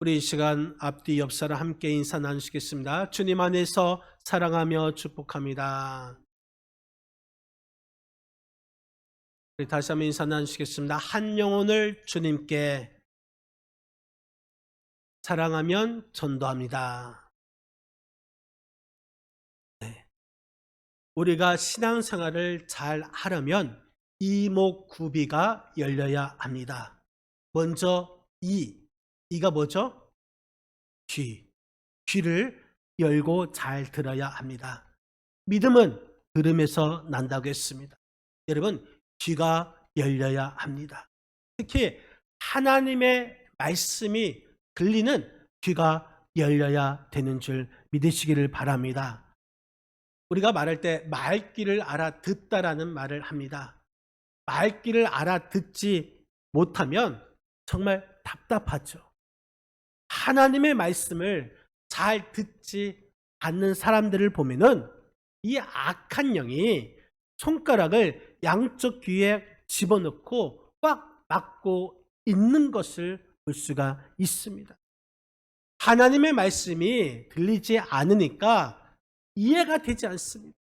우리 이 시간 앞뒤 옆 사람 함께 인사 나누시겠습니다. 주님 안에서 사랑하며 축복합니다. 우리 다시 한번 인사 나누시겠습니다. 한 영혼을 주님께 사랑하면 전도합니다. 네. 우리가 신앙생활을 잘 하려면 이목구비가 열려야 합니다. 먼저 이가 뭐죠? 귀를 열고 잘 들어야 합니다. 믿음은 들음에서 난다고 했습니다. 여러분, 귀가 열려야 합니다. 특히 하나님의 말씀이 들리는 귀가 열려야 되는 줄 믿으시기를 바랍니다. 우리가 말할 때 말귀를 알아듣다라는 말을 합니다. 말귀를 알아듣지 못하면 정말 답답하죠. 하나님의 말씀을 잘 듣지 않는 사람들을 보면은 이 악한 영이 손가락을 양쪽 귀에 집어넣고 꽉 막고 있는 것을 볼 수가 있습니다. 하나님의 말씀이 들리지 않으니까 이해가 되지 않습니다.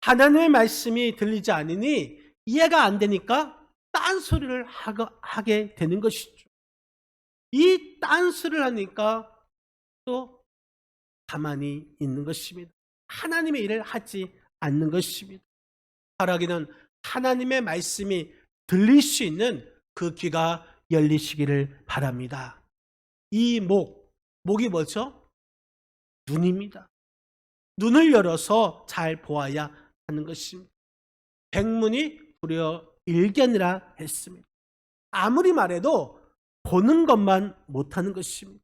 하나님의 말씀이 들리지 않으니 이해가 안 되니까 딴소리를 하게 되는 것이죠. 이 딴소리를 하니까 또 가만히 있는 것입니다. 하나님의 일을 하지 않는 것입니다. 바라기는 하나님의 말씀이 들릴 수 있는 그 귀가 열리시기를 바랍니다. 이 목이 뭐죠? 눈입니다. 눈을 열어서 잘 보아야 하는 것입니다. 백문이 불여일견이라 했습니다. 아무리 말해도 보는 것만 못하는 것입니다.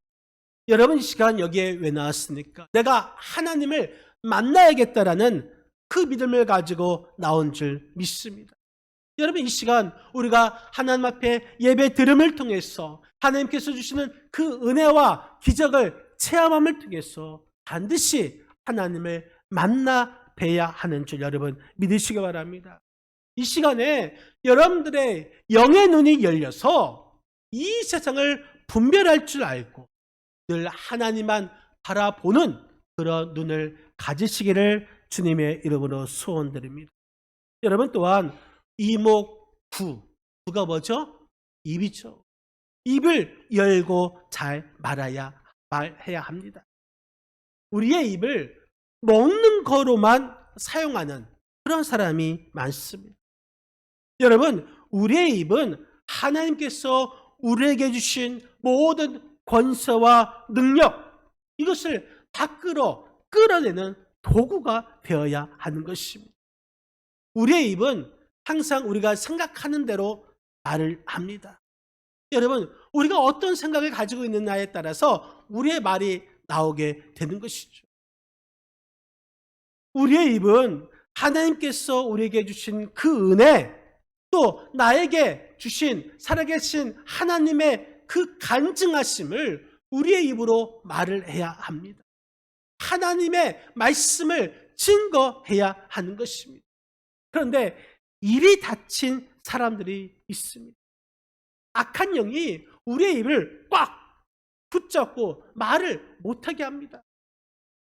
여러분, 이 시간 여기에 왜 나왔습니까? 내가 하나님을 만나야겠다라는 그 믿음을 가지고 나온 줄 믿습니다. 여러분, 이 시간 우리가 하나님 앞에 예배 드림을 통해서 하나님께서 주시는 그 은혜와 기적을 체험함을 통해서 반드시 하나님을 만나 뵈야 하는 줄 여러분 믿으시기 바랍니다. 이 시간에 여러분들의 영의 눈이 열려서 이 세상을 분별할 줄 알고 늘 하나님만 바라보는 그런 눈을 가지시기를 주님의 이름으로 소원드립니다. 여러분, 또한 이목구가 뭐죠? 입이죠. 입을 열고 잘 말해야 합니다. 우리의 입을 먹는 거로만 사용하는 그런 사람이 많습니다. 여러분, 우리의 입은 하나님께서 우리에게 주신 모든 권세와 능력, 이것을 다 끌어내는 도구가 되어야 하는 것입니다. 우리의 입은 항상 우리가 생각하는 대로 말을 합니다. 여러분, 우리가 어떤 생각을 가지고 있느냐에 따라서 우리의 말이 나오게 되는 것이죠. 우리의 입은 하나님께서 우리에게 주신 그 은혜, 또 나에게 주신 살아계신 하나님의 그 간증하심을 우리의 입으로 말을 해야 합니다. 하나님의 말씀을 증거해야 하는 것입니다. 그런데 입이 닫힌 사람들이 있습니다. 악한 영이 우리의 입을 꽉 붙잡고 말을 못하게 합니다.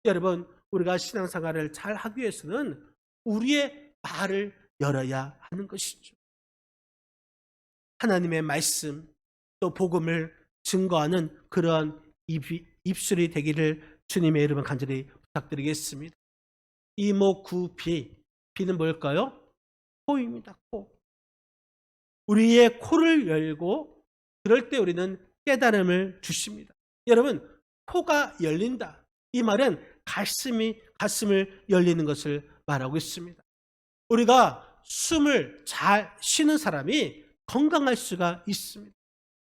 여러분, 우리가 신앙생활을 잘 하기 위해서는 우리의 말을 열어야 하는 것이죠. 하나님의 말씀 또 복음을 증거하는 그러한 입술이 되기를 주님의 이름으로 간절히 부탁드리겠습니다. 이목구비, 비는 뭘까요? 코입니다. 코. 우리의 코를 열고 그럴 때 우리는 깨달음을 주십니다. 여러분, 코가 열린다, 이 말은 가슴을 열리는 것을 말하고 있습니다. 우리가 숨을 잘 쉬는 사람이 건강할 수가 있습니다.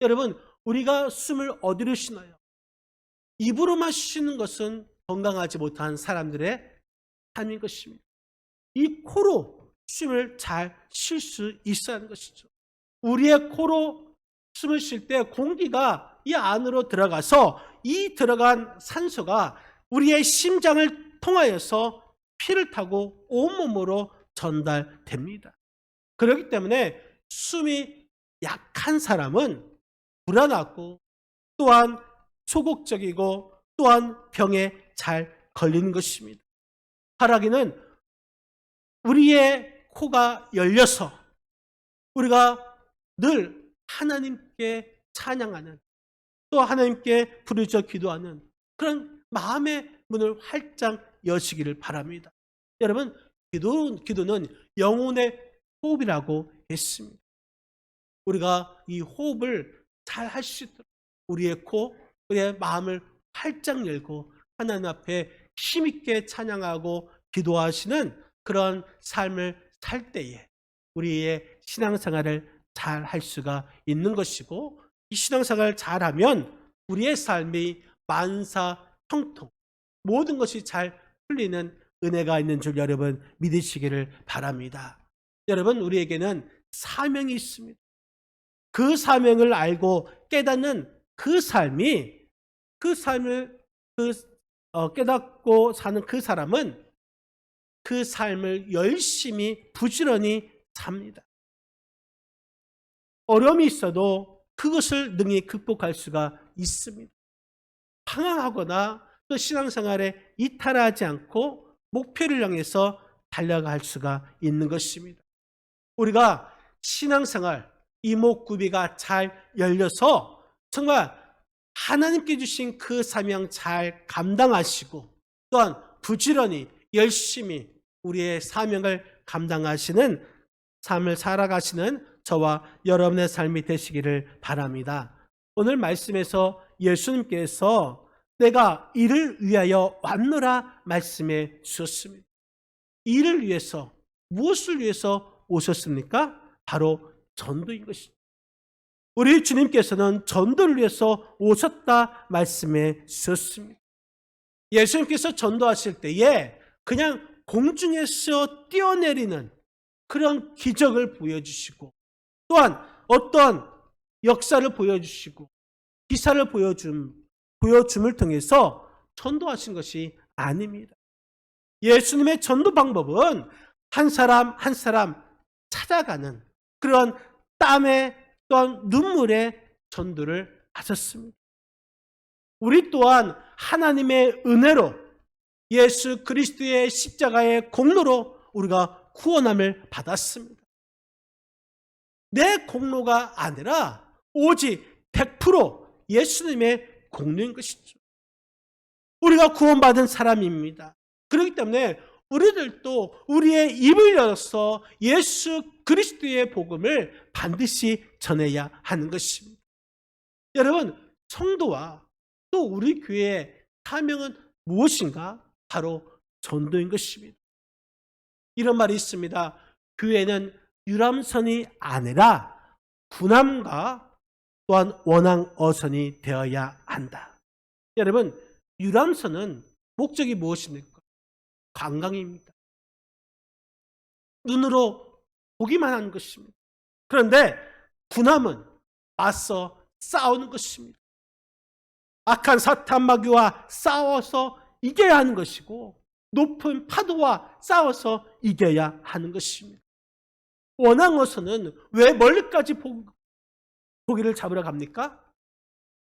여러분, 우리가 숨을 어디로 쉬나요? 입으로만 쉬는 것은 건강하지 못한 사람들의 삶인 것입니다. 이 코로 숨을 잘 쉴 수 있어야 하는 것이죠. 우리의 코로 숨을 쉴 때 공기가 이 안으로 들어가서 이 들어간 산소가 우리의 심장을 통하여서 피를 타고 온몸으로 전달됩니다. 그렇기 때문에 숨이 약한 사람은 불안하고 또한 소극적이고 또한 병에 잘 걸리는 것입니다. 하라기는 우리의 코가 열려서 우리가 늘 하나님께 찬양하는, 또 하나님께 부르짖어 기도하는 그런 마음의 문을 활짝 여시기를 바랍니다. 여러분, 기도는 영혼의 호흡이라고 했습니다. 우리가 이 호흡을 잘 할 수 있도록 우리의 코, 우리의 마음을 활짝 열고 하나님 앞에 힘있게 찬양하고 기도하시는 그런 삶을 살 때에 우리의 신앙생활을 잘 할 수가 있는 것이고, 이 신앙생활을 잘하면 우리의 삶이 만사형통, 모든 것이 잘 풀리는 은혜가 있는 줄 여러분 믿으시기를 바랍니다. 여러분, 우리에게는 사명이 있습니다. 그 사명을 알고 깨닫는 그 삶을 깨닫고 사는 그 사람은 그 삶을 열심히 부지런히 삽니다. 어려움이 있어도 그것을 능히 극복할 수가 있습니다. 방황하거나 또 신앙생활에 이탈하지 않고 목표를 향해서 달려갈 수가 있는 것입니다. 우리가 신앙생활 이목구비가 잘 열려서 정말 하나님께 주신 그 사명 잘 감당하시고 또한 부지런히 열심히 우리의 사명을 감당하시는 삶을 살아가시는 저와 여러분의 삶이 되시기를 바랍니다. 오늘 말씀에서 예수님께서 내가 이를 위하여 왔노라 말씀해 주셨습니다. 이를 위해서, 무엇을 위해서 오셨습니까? 바로 전도인 것이죠. 우리 주님께서는 전도를 위해서 오셨다 말씀해 주셨습니다. 예수님께서 전도하실 때에 그냥 공중에서 뛰어내리는 그런 기적을 보여주시고 또한 어떤 역사를 보여주시고 기사를 보여줌을 통해서 전도하신 것이 아닙니다. 예수님의 전도 방법은 한 사람 한 사람 찾아가는 그런 땀에 또한 눈물의 전도를 하셨습니다. 우리 또한 하나님의 은혜로 예수 그리스도의 십자가의 공로로 우리가 구원함을 받았습니다. 내 공로가 아니라 오직 100% 예수님의 공로인 것이죠. 우리가 구원받은 사람입니다. 그렇기 때문에 우리들도 우리의 입을 열어서 예수 그리스도의 복음을 반드시 전해야 하는 것입니다. 여러분, 성도와 또 우리 교회의 사명은 무엇인가? 바로 전도인 것입니다. 이런 말이 있습니다. 교회는 유람선이 아니라 군함과 또한 원앙어선이 되어야 한다. 여러분, 유람선은 목적이 무엇입니까? 관광입니다. 눈으로 보기만 하는 것입니다. 그런데 군함은 맞서 싸우는 것입니다. 악한 사탄 마귀와 싸워서 이겨야 하는 것이고 높은 파도와 싸워서 이겨야 하는 것입니다. 원앙어선은 왜 멀리까지 고기를 잡으러 갑니까?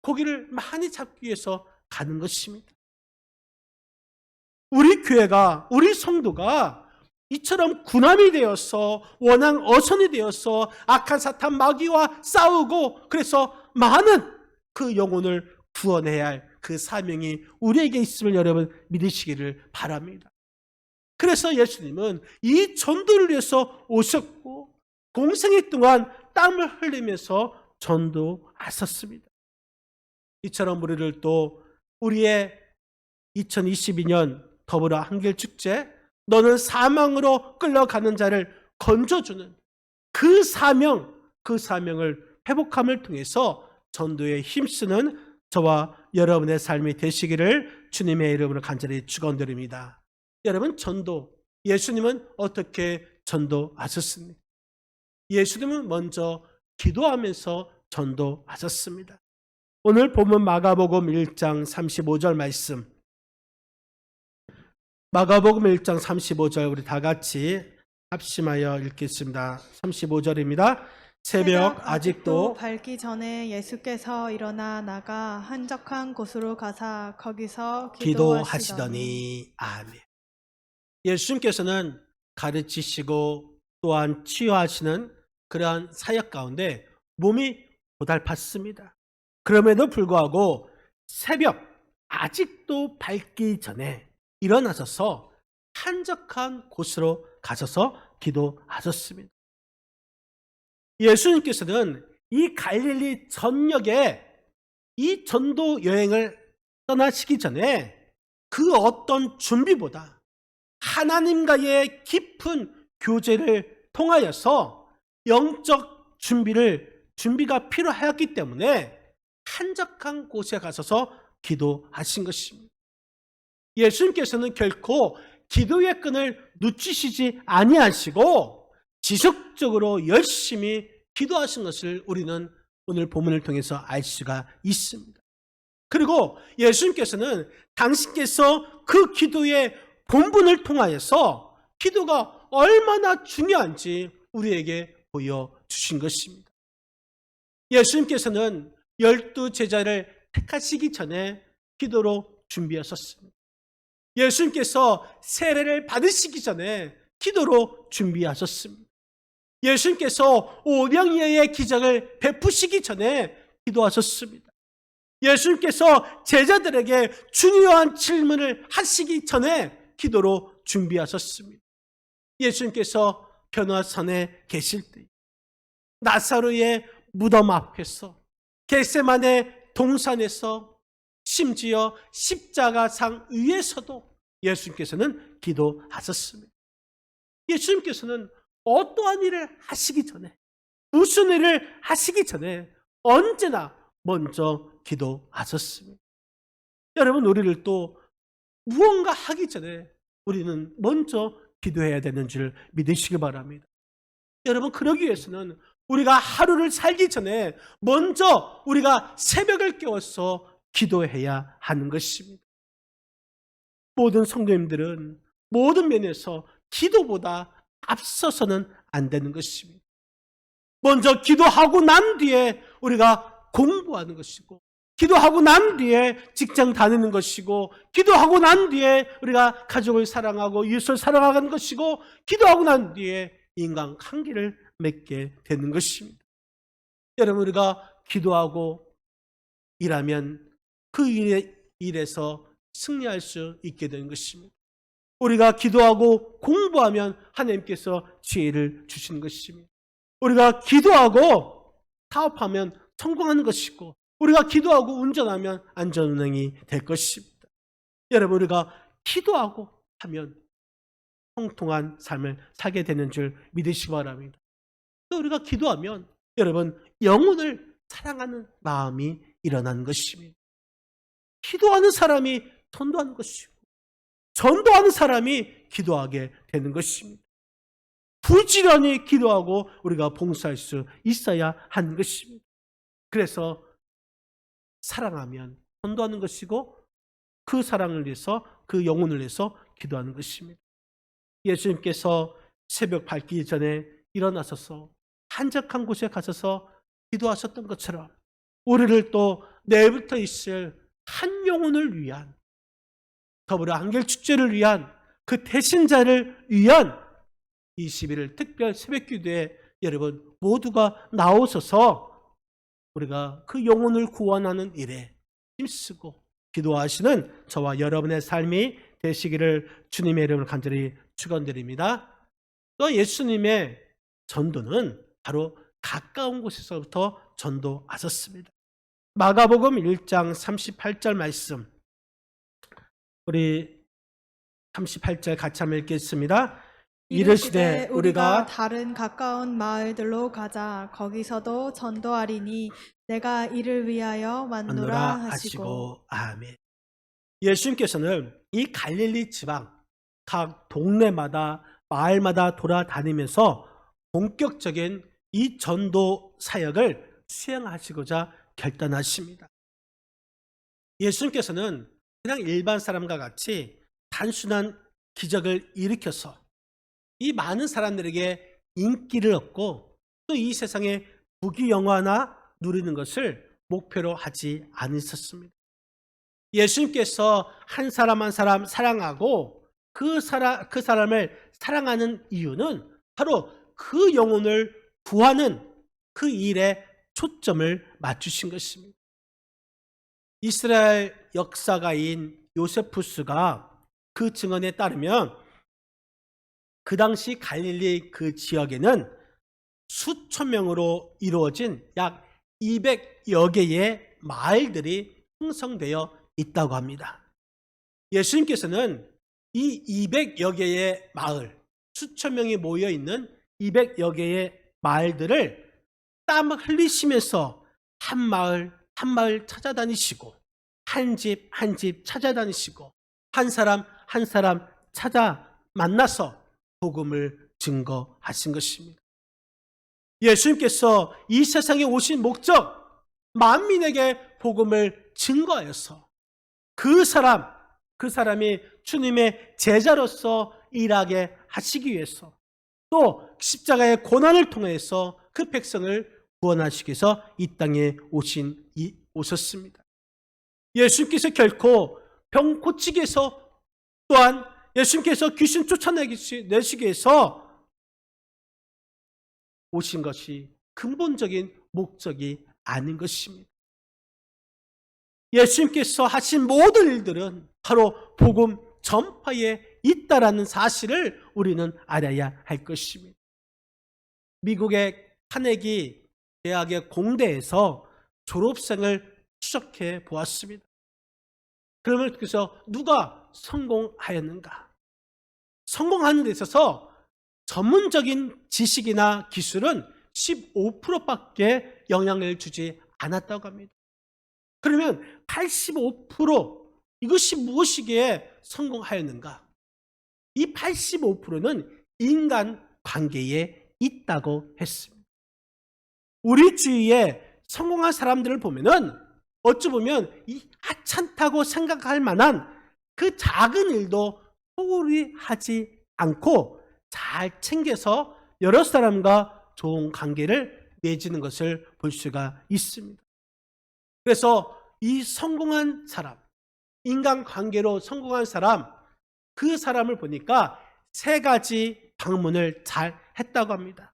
고기를 많이 잡기 위해서 가는 것입니다. 우리 교회가, 우리 성도가 이처럼 군함이 되어서 원앙어선이 되어서 악한 사탄 마귀와 싸우고 그래서 많은 그 영혼을 구원해야 할 그 사명이 우리에게 있음을 여러분 믿으시기를 바랍니다. 그래서 예수님은 이 전도를 위해서 오셨고 공생애 동안 땀을 흘리면서 전도하셨습니다. 이처럼 우리를 또 우리의 2022년 더불어 한길축제, 너는 사망으로 끌려가는 자를 건져주는 그 사명을 회복함을 통해서 전도에 힘쓰는 저와 여러분의 삶이 되시기를 주님의 이름으로 간절히 축원드립니다. 여러분, 전도, 예수님은 어떻게 전도하셨습니까? 예수님은 먼저 기도하면서 전도하셨습니다. 오늘 본문 마가복음 1장 35절 말씀, 마가복음 1장 35절 우리 다 같이 합심하여 읽겠습니다. 35절입니다. 새벽 아직도 밝기 전에 예수께서 일어나 나가 한적한 곳으로 가사 거기서 기도하시더니. 기도하시더니. 아멘. 예수님께서는 가르치시고 또한 치유하시는 그러한 사역 가운데 몸이 고달팠습니다. 그럼에도 불구하고 새벽 아직도 밝기 전에 일어나셔서 한적한 곳으로 가셔서 기도하셨습니다. 예수님께서는 이 갈릴리 전역에 이 전도 여행을 떠나시기 전에 그 어떤 준비보다 하나님과의 깊은 교제를 통하여서 영적 준비가 필요하였기 때문에 한적한 곳에 가셔서 기도하신 것입니다. 예수님께서는 결코 기도의 끈을 놓치시지 아니하시고 지속적으로 열심히 기도하신 것을 우리는 오늘 본문을 통해서 알 수가 있습니다. 그리고 예수님께서는 당신께서 그 기도의 본분을 통하여서 기도가 얼마나 중요한지 우리에게 보여주신 것입니다. 예수님께서는 12 제자를 택하시기 전에 기도로 준비하셨습니다. 예수님께서 세례를 받으시기 전에 기도로 준비하셨습니다. 예수님께서 오병이어의 기적을 베푸시기 전에 기도하셨습니다. 예수님께서 제자들에게 중요한 질문을 하시기 전에 기도로 준비하셨습니다. 예수님께서 변화산에 계실 때 나사로의 무덤 앞에서 겟세마네 동산에서 심지어 십자가상 위에서도 예수님께서는 기도하셨습니다. 예수님께서는 어떠한 일을 하시기 전에 무슨 일을 하시기 전에 언제나 먼저 기도하셨습니다. 여러분, 우리를 또 무언가 하기 전에 우리는 먼저 기도해야 되는 줄 믿으시기 바랍니다. 여러분, 그러기 위해서는 우리가 하루를 살기 전에 먼저 우리가 새벽을 깨워서 기도해야 하는 것입니다. 모든 성도님들은 모든 면에서 기도보다 앞서서는 안 되는 것입니다. 먼저 기도하고 난 뒤에 우리가 공부하는 것이고, 기도하고 난 뒤에 직장 다니는 것이고, 기도하고 난 뒤에 우리가 가족을 사랑하고 이웃을 사랑하는 것이고, 기도하고 난 뒤에 인간 관계를 맺게 되는 것입니다. 여러분, 우리가 기도하고 일하면 그 일에서 승리할 수 있게 되는 것입니다. 우리가 기도하고 공부하면 하나님께서 지혜를 주시는 것입니다. 우리가 기도하고 사업하면 성공하는 것이고, 우리가 기도하고 운전하면 안전운행이 될 것입니다. 여러분, 우리가 기도하고 하면 통통한 삶을 살게 되는 줄 믿으시기 바랍니다. 또 우리가 기도하면 여러분, 영혼을 사랑하는 마음이 일어나는 것입니다. 기도하는 사람이 전도하는 것이고, 전도하는 사람이 기도하게 되는 것입니다. 부지런히 기도하고 우리가 봉사할 수 있어야 하는 것입니다. 그래서 사랑하면 전도하는 것이고, 그 사랑을 위해서, 그 영혼을 위해서 기도하는 것입니다. 예수님께서 새벽 밝기 전에 일어나셔서 한적한 곳에 가셔서 기도하셨던 것처럼 우리를 또 내일부터 있을 한 영혼을 위한, 더불어 한결 축제를 위한, 그 대신자를 위한 21일 특별 새벽 기도에 여러분 모두가 나오셔서 우리가 그 영혼을 구원하는 일에 힘쓰고 기도하시는 저와 여러분의 삶이 되시기를 주님의 이름으로 간절히 축원드립니다. 또 예수님의 전도는 바로 가까운 곳에서부터 전도하셨습니다. 마가복음 1장 38절 말씀, 우리 38절 같이 한번 읽겠습니다. 이르시되 우리가 다른 가까운 마을들로 가자 거기서도 전도하리니 내가 이를 위하여 왔노라 하시고. 아멘. 예수님께서는 이 갈릴리 지방 각 동네마다 마을마다 돌아다니면서 본격적인 이 전도 사역을 수행하시고자 결단하십니다. 예수님께서는 그냥 일반 사람과 같이 단순한 기적을 일으켜서 이 많은 사람들에게 인기를 얻고 또 이 세상에 부귀영화나 누리는 것을 목표로 하지 않으셨습니다. 예수님께서 한 사람 한 사람 사랑하고 그 사람을 사랑하는 이유는 바로 그 영혼을 구하는 그 일에 초점을 맞추신 것입니다. 이스라엘 역사가인 요세푸스가 그 증언에 따르면 그 당시 갈릴리 그 지역에는 수천 명으로 이루어진 약 200여 개의 마을들이 형성되어 있다고 합니다. 예수님께서는 이 200여 개의 마을, 수천 명이 모여 있는 200여 개의 마을들을 땀 흘리시면서 한 마을 한 마을 찾아다니시고 한 집 한 집 찾아다니시고 한 사람 한 사람 찾아 만나서 복음을 증거하신 것입니다. 예수님께서 이 세상에 오신 목적, 만민에게 복음을 증거하여서 그 사람이 주님의 제자로서 일하게 하시기 위해서 또 십자가의 고난을 통해서 그 백성을 구원하시기 위해서 이 땅에 오셨습니다. 예수님께서 결코 병 고치기 위해서 또한 예수님께서 귀신 쫓아내시기 위해서 오신 것이 근본적인 목적이 아닌 것입니다. 예수님께서 하신 모든 일들은 바로 복음 전파에 있다라는 사실을 우리는 알아야 할 것입니다. 미국의 카네기 대학의 공대에서 졸업생을 추적해 보았습니다. 그러면 그래서 누가 성공하였는가? 성공하는 데 있어서 전문적인 지식이나 기술은 15%밖에 영향을 주지 않았다고 합니다. 그러면 85% 이것이 무엇이기에 성공하였는가? 이 85%는 인간 관계에 있다고 했습니다. 우리 주위에 성공한 사람들을 보면은 어찌 보면 이 하찮다고 생각할 만한 그 작은 일도 소홀히 하지 않고 잘 챙겨서 여러 사람과 좋은 관계를 맺는 것을 볼 수가 있습니다. 그래서 이 성공한 사람, 인간관계로 성공한 사람, 그 사람을 보니까 세 가지 방문을 잘 했다고 합니다.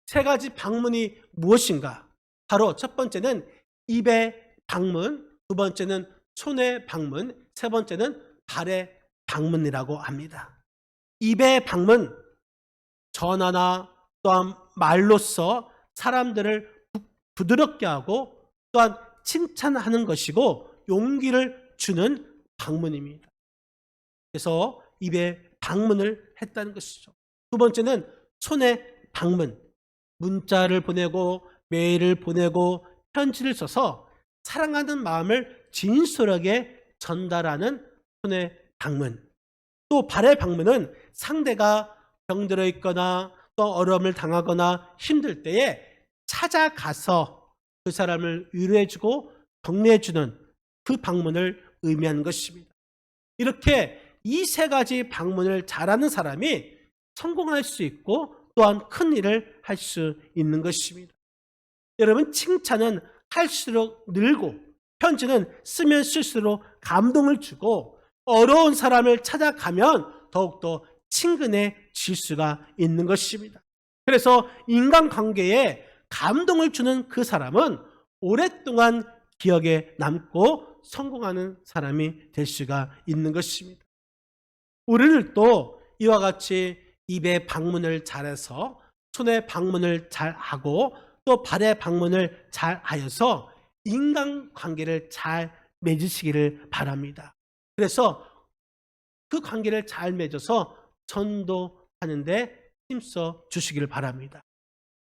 세 가지 방문이 무엇인가? 바로 첫 번째는 입의 방문, 두 번째는 손의 방문, 세 번째는 발의 방문이라고 합니다. 입의 방문, 전화나 또한 말로써 사람들을 부드럽게 하고 또한 칭찬하는 것이고 용기를 주는 방문입니다. 그래서 입에 방문을 했다는 것이죠. 두 번째는 손의 방문, 문자를 보내고 메일을 보내고 편지를 써서 사랑하는 마음을 진솔하게 전달하는 손의 방문. 또 발의 방문은 상대가 병들어 있거나 또 어려움을 당하거나 힘들 때에 찾아가서 그 사람을 위로해주고 격려해주는 그 방문을 의미하는 것입니다. 이렇게 이 세 가지 방문을 잘하는 사람이 성공할 수 있고 또한 큰 일을 할 수 있는 것입니다. 여러분, 칭찬은 할수록 늘고 편지는 쓰면 쓸수록 감동을 주고 어려운 사람을 찾아가면 더욱더 친근해질 수가 있는 것입니다. 그래서 인간관계에 감동을 주는 그 사람은 오랫동안 기억에 남고 성공하는 사람이 될 수가 있는 것입니다. 우리를 또 이와 같이 입의 방문을 잘해서 손의 방문을 잘하고 또 발의 방문을 잘하여서 인간관계를 잘 맺으시기를 바랍니다. 그래서 그 관계를 잘 맺어서 전도하는 데 힘써 주시기를 바랍니다.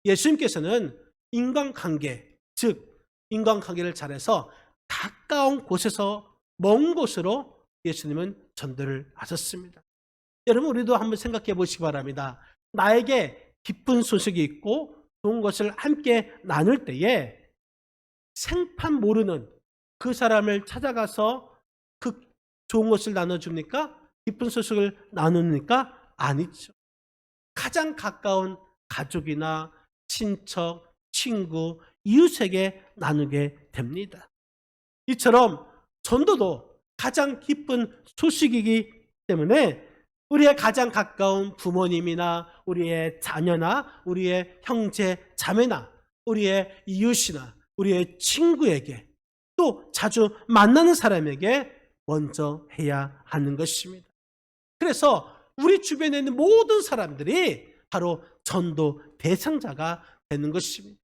예수님께서는 인간관계, 즉 인간관계를 잘해서 가까운 곳에서 먼 곳으로 예수님은 전도를 하셨습니다. 여러분, 우리도 한번 생각해 보시기 바랍니다. 나에게 기쁜 소식이 있고 좋은 것을 함께 나눌 때에 생판 모르는 그 사람을 찾아가서 그 좋은 것을 나눠줍니까? 기쁜 소식을 나누니까? 아니죠. 가장 가까운 가족이나 친척, 친구, 이웃에게 나누게 됩니다. 이처럼 전도도 가장 기쁜 소식이기 때문에 우리의 가장 가까운 부모님이나 우리의 자녀나 우리의 형제, 자매나 우리의 이웃이나 우리의 친구에게 또 자주 만나는 사람에게 먼저 해야 하는 것입니다. 그래서 우리 주변에 있는 모든 사람들이 바로 전도 대상자가 되는 것입니다.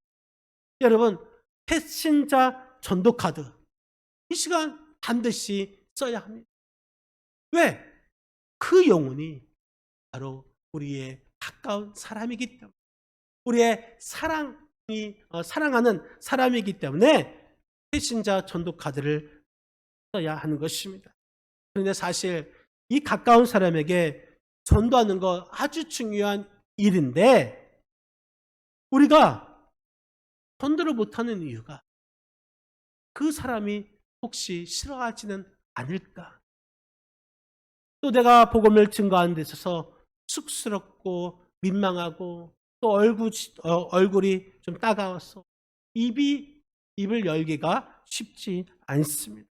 여러분, 패신자 전도 카드 이 시간 반드시 써야 합니다. 왜? 그 영혼이 바로 우리의 가까운 사람이기 때문에, 우리의 사랑하는 사람이기 때문에 패신자 전도 카드를 써야 하는 것입니다. 그런데 사실 이 가까운 사람에게 전도하는 거 아주 중요한 일인데 우리가 전도를 못하는 이유가 그 사람이 혹시 싫어하지는 않을까? 또 내가 복음을 증거하는 데 있어서 쑥스럽고 민망하고 또 얼굴이 좀 따가워서 입을 열기가 쉽지 않습니다.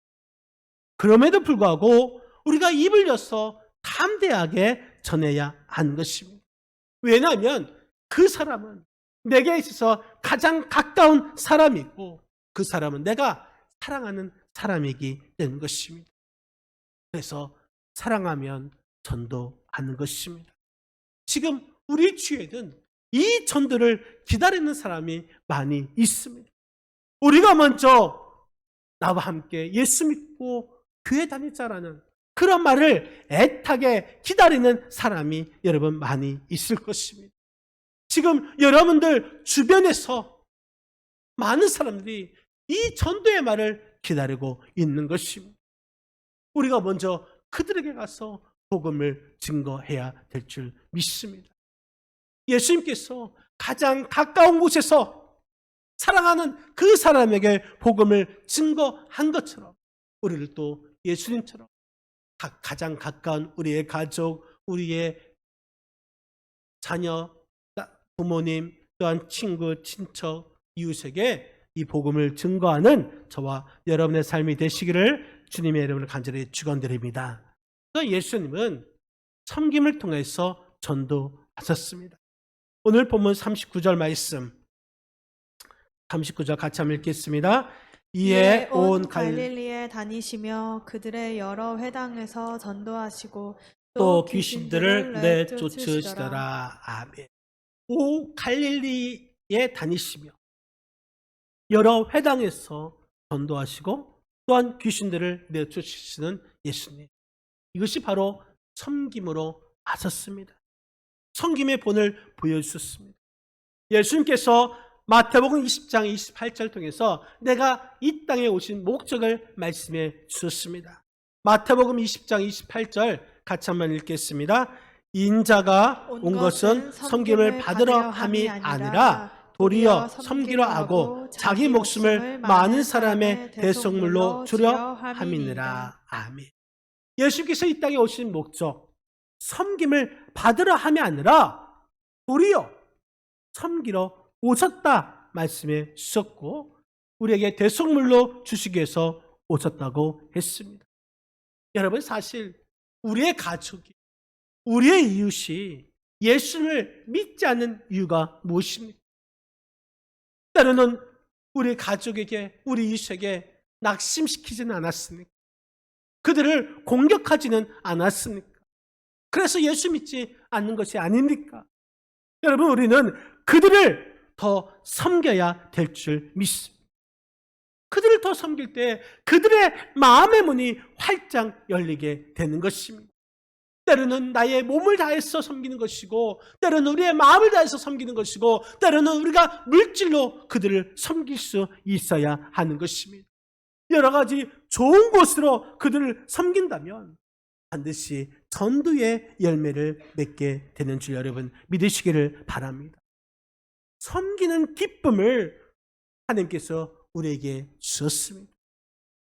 그럼에도 불구하고 우리가 입을 열어서 담대하게 전해야 하는 것입니다. 왜냐하면 그 사람은 내게 있어서 가장 가까운 사람이고 그 사람은 내가 사랑하는 사람이기 때문인 것입니다. 그래서 사랑하면 전도하는 것입니다. 지금 우리 주위에는 이 전도를 기다리는 사람이 많이 있습니다. 우리가 먼저 나와 함께 예수 믿고 교회 다니자라는 그런 말을 애타게 기다리는 사람이 여러분 많이 있을 것입니다. 지금 여러분들 주변에서 많은 사람들이 이 전도의 말을 기다리고 있는 것입니다. 우리가 먼저 그들에게 가서 복음을 증거해야 될 줄 믿습니다. 예수님께서 가장 가까운 곳에서 사랑하는 그 사람에게 복음을 증거한 것처럼 우리를 또 예수님처럼 가장 가까운 우리의 가족, 우리의 자녀, 부모님, 또한 친구, 친척, 이웃에게 이 복음을 증거하는 저와 여러분의 삶이 되시기를 주님의 이름으로 간절히 축원드립니다. 예수님은 섬김을 통해서 전도하셨습니다. 오늘 본문 39절 말씀 39절 같이 한번 읽겠습니다. 이에 온 갈릴리에 다니시며 그들의 여러 회당에서 전도하시고 또 귀신들을 내쫓으시더라. 아멘. 오 갈릴리에 다니시며 여러 회당에서 전도하시고 또한 귀신들을 내쫓으시는 예수님. 이것이 바로 섬김으로 하셨습니다. 섬김의 본을 보여주셨습니다. 예수님께서 마태복음 20장 28절 통해서 내가 이 땅에 오신 목적을 말씀해 주셨습니다. 마태복음 20장 28절 같이 한번 읽겠습니다. 인자가 온 것은 섬김을 받으러 함이 아니라 도리어 섬기려 하고 자기 목숨을 많은 사람의 대속물로 주려 함이니라. 아멘. 예수께서 이 땅에 오신 목적, 섬김을 받으러 함이 아니라 도리어 섬기러 오셨다 말씀해 주셨고 우리에게 대속물로 주시기 위해서 오셨다고 했습니다. 여러분 사실 우리의 가족이 우리의 이웃이 예수를 믿지 않는 이유가 무엇입니까? 때로는 우리 가족에게 우리 이웃에게 낙심시키지는 않았습니까? 그들을 공격하지는 않았습니까? 그래서 예수 믿지 않는 것이 아닙니까? 여러분 우리는 그들을 더 섬겨야 될 줄 믿습니다. 그들을 더 섬길 때 그들의 마음의 문이 활짝 열리게 되는 것입니다. 때로는 나의 몸을 다해서 섬기는 것이고 때로는 우리의 마음을 다해서 섬기는 것이고 때로는 우리가 물질로 그들을 섬길 수 있어야 하는 것입니다. 여러 가지 좋은 곳으로 그들을 섬긴다면 반드시 전도의 열매를 맺게 되는 줄 여러분 믿으시기를 바랍니다. 섬기는 기쁨을 하나님께서 우리에게 주셨습니다.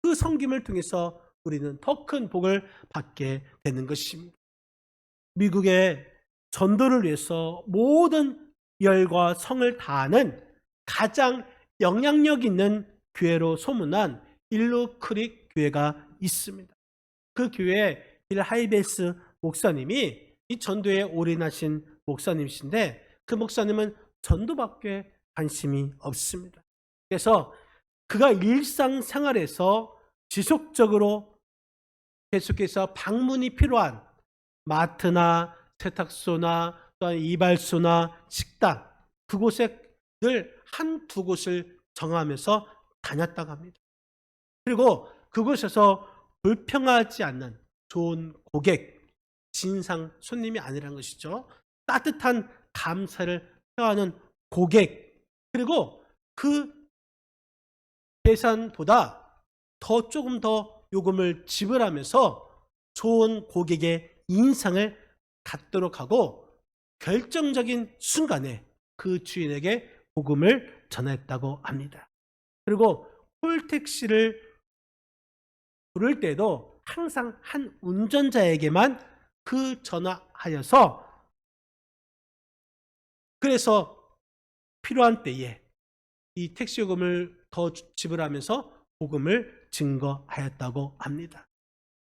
그 섬김을 통해서 우리는 더 큰 복을 받게 되는 것입니다. 미국의 전도를 위해서 모든 열과 성을 다하는 가장 영향력 있는 교회로 소문난 일루 크릭 교회가 있습니다. 그 교회 빌 하이베스 목사님이 이 전도에 올인하신 목사님이신데 그 목사님은 전도밖에 관심이 없습니다. 그래서 그가 일상생활에서 지속적으로 계속해서 방문이 필요한 마트나 세탁소나 또한 이발소나 식당 그곳에 늘 한두 곳을 정하면서 다녔다고 합니다. 그리고 그곳에서 불평하지 않는 좋은 고객, 진상 손님이 아니라는 것이죠. 따뜻한 감사를 표하는 고객, 그리고 그 계산보다 조금 더 요금을 지불하면서 좋은 고객의 인상을 갖도록 하고 결정적인 순간에 그 주인에게 복음을 전했다고 합니다. 그리고 콜택시를 부를 때도 항상 한 운전자에게만 그 전화하여서 그래서 필요한 때에 이 택시 요금을 더 지불하면서 복음을 증거하였다고 합니다.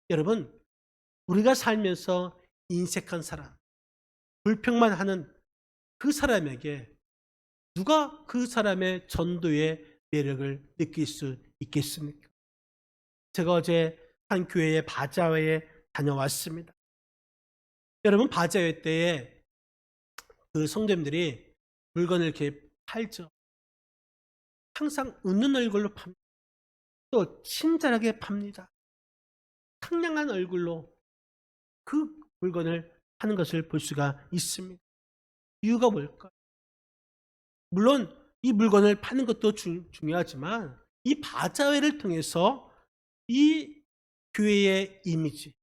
여러분, 우리가 살면서 인색한 사람, 불평만 하는 그 사람에게 누가 그 사람의 전도의 매력을 느낄 수 있겠습니까? 제가 어제 한 교회의 바자회에 다녀왔습니다. 여러분, 바자회 때에 그 성도님들이 물건을 이렇게 팔죠. 항상 웃는 얼굴로 팝니다. 또 친절하게 팝니다. 상냥한 얼굴로 그 물건을 하는 것을 볼 수가 있습니다. 이유가 뭘까요? 물론 이 물건을 파는 것도 중요하지만 이 바자회를 통해서 이 교회의 이미지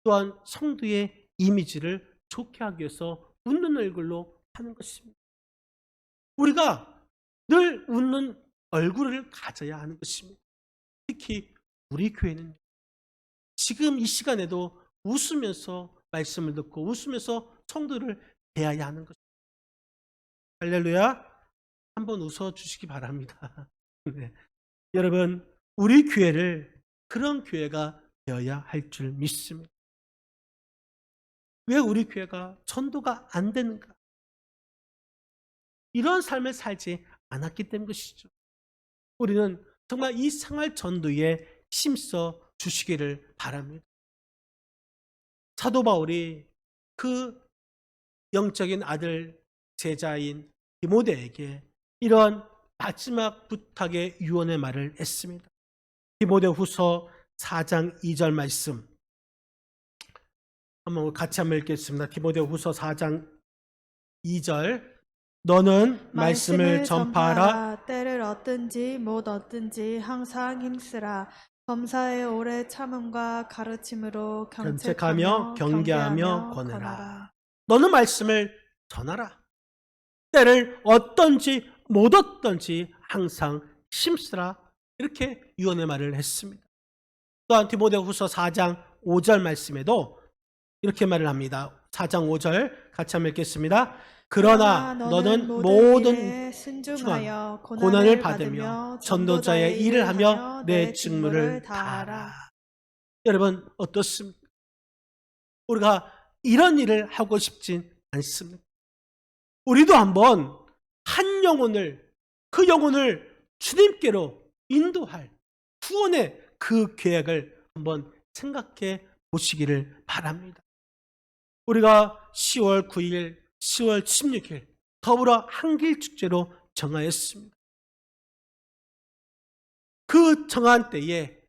또한 성도의 이미지를 좋게 하기 위해서 웃는 얼굴로 하는 것입니다. 우리가 늘 웃는 얼굴을 가져야 하는 것입니다. 특히 우리 교회는 지금 이 시간에도 웃으면서 말씀을 듣고 웃으면서 성도를 대해야 하는 것입니다. 할렐루야. 한번 웃어주시기 바랍니다. 네. 여러분, 우리 교회를 그런 교회가 되어야 할 줄 믿습니다. 왜 우리 교회가 전도가 안 되는가? 이런 삶을 살지 않았기 때문 것이죠. 우리는 정말 이 생활 전도에 힘써 주시기를 바랍니다. 사도 바울이 그 영적인 아들 제자인 디모데에게 이런 마지막 부탁의 유언의 말을 했습니다. 디모데후서 4장 2절 말씀 한번 같이 한번 읽겠습니다. 디모데후서 4장 2절 너는 말씀을 전파하라. 때를 얻든지 못 얻든지 항상 힘쓰라. 범사에 오래 참음과 가르침으로 견책하며 경계하며 권하라. 너는 말씀을 전하라. 때를 얻든지 못 얻든지 항상 힘쓰라. 이렇게 유언의 말을 했습니다. 또한 디모데후서 4장 5절 말씀에도 이렇게 말을 합니다. 4장 5절 같이 한번 읽겠습니다. 그러나 너는 모든 순종하여 고난을 받으며 전도자의 일을 하며 내 직무를 다하라. 여러분 어떻습니까? 우리가 이런 일을 하고 싶진 않습니다. 우리도 한번 한 영혼을 그 영혼을 주님께로 인도할 구원의 그 계획을 한번 생각해 보시기를 바랍니다. 우리가 10월 9일, 10월 16일 더불어 한길축제로 정하였습니다. 그 정한 때에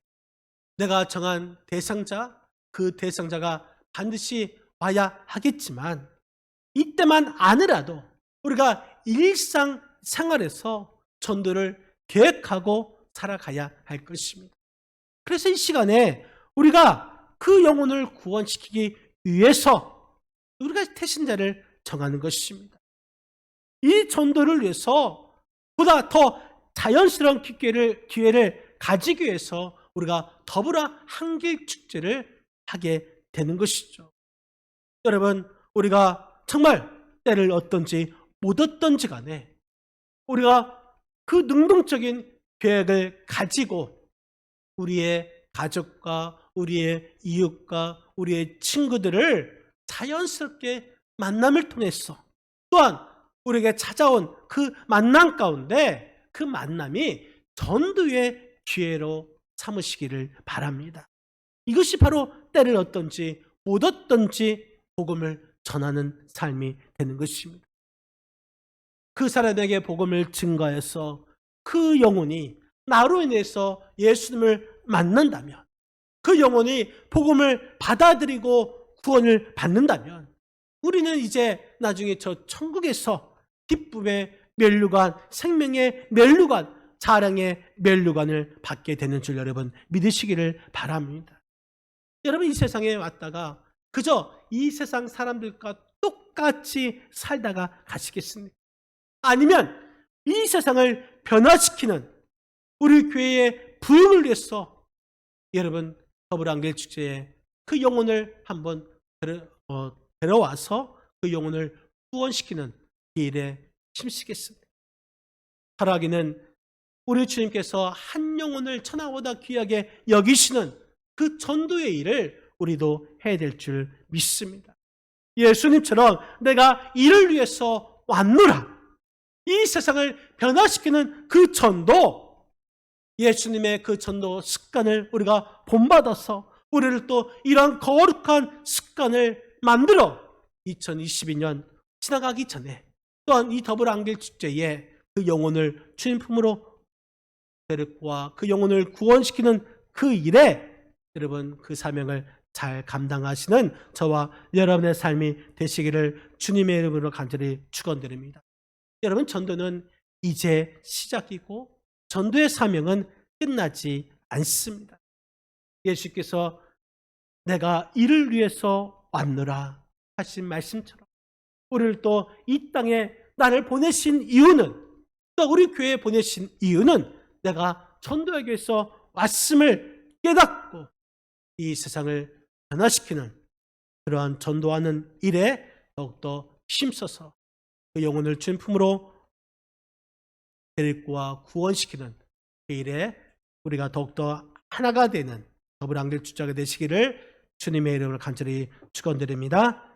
내가 정한 대상자, 그 대상자가 반드시 와야 하겠지만 이때만 아니라도 우리가 일상생활에서 전도를 계획하고 살아가야 할 것입니다. 그래서 이 시간에 우리가 그 영혼을 구원시키기 위해서 우리가 태신자를 정하는 것입니다. 이 전도를 위해서 보다 더 자연스러운 기회를 가지기 위해서 우리가 더불어 한길축제를 하게 되는 것이죠. 여러분, 우리가 정말 때를 얻든지 못 얻든지 간에 우리가 그 능동적인 계획을 가지고 우리의 가족과 우리의 이웃과 우리의 친구들을 자연스럽게 만남을 통해서 또한 우리에게 찾아온 그 만남 가운데 그 만남이 전도의 기회로 삼으시기를 바랍니다. 이것이 바로 때를 얻든지 못 얻든지 복음을 전하는 삶이 되는 것입니다. 그 사람에게 복음을 증거해서 그 영혼이 나로 인해서 예수님을 만난다면, 그 영혼이 복음을 받아들이고 구원을 받는다면 우리는 이제 나중에 저 천국에서 기쁨의 면류관, 생명의 면류관, 자랑의 면류관을 받게 되는 줄 여러분 믿으시기를 바랍니다. 여러분 이 세상에 왔다가 그저 이 세상 사람들과 똑같이 살다가 가시겠습니까? 아니면 이 세상을 변화시키는 우리 교회의 부흥을 위해서 여러분 더불어안길 축제에 그 영혼을 한번 데려와서 그 영혼을 구원시키는 이 일에 힘쓰겠습니다. 살아가기는 우리 주님께서 한 영혼을 천하보다 귀하게 여기시는 그 전도의 일을 우리도 해야 될 줄 믿습니다. 예수님처럼 내가 이를 위해서 왔노라, 이 세상을 변화시키는 그 전도, 예수님의 그 전도 습관을 우리가 본받아서 우리를 또 이러한 거룩한 습관을 만들어 2022년 지나가기 전에 또한 이 더불어안길 축제에 그 영혼을 주님 품으로 데리고 와 그 영혼을 구원시키는 그 일에 여러분 그 사명을 잘 감당하시는 저와 여러분의 삶이 되시기를 주님의 이름으로 간절히 축원드립니다. 여러분 전도는 이제 시작이고 전도의 사명은 끝나지 않습니다. 예수께서 내가 이를 위해서 왔노라 하신 말씀처럼 우리를 또 이 땅에 나를 보내신 이유는, 또 우리 교회에 보내신 이유는 내가 전도하기 위해서 왔음을 깨닫고 이 세상을 변화시키는 그러한 전도하는 일에 더욱더 힘써서 그 영혼을 주님 품으로 데리고 와 구원시키는 그 일에 우리가 더욱더 하나가 되는 더불어안길 축제가 되시기를 주님의 이름으로 간절히 축원드립니다.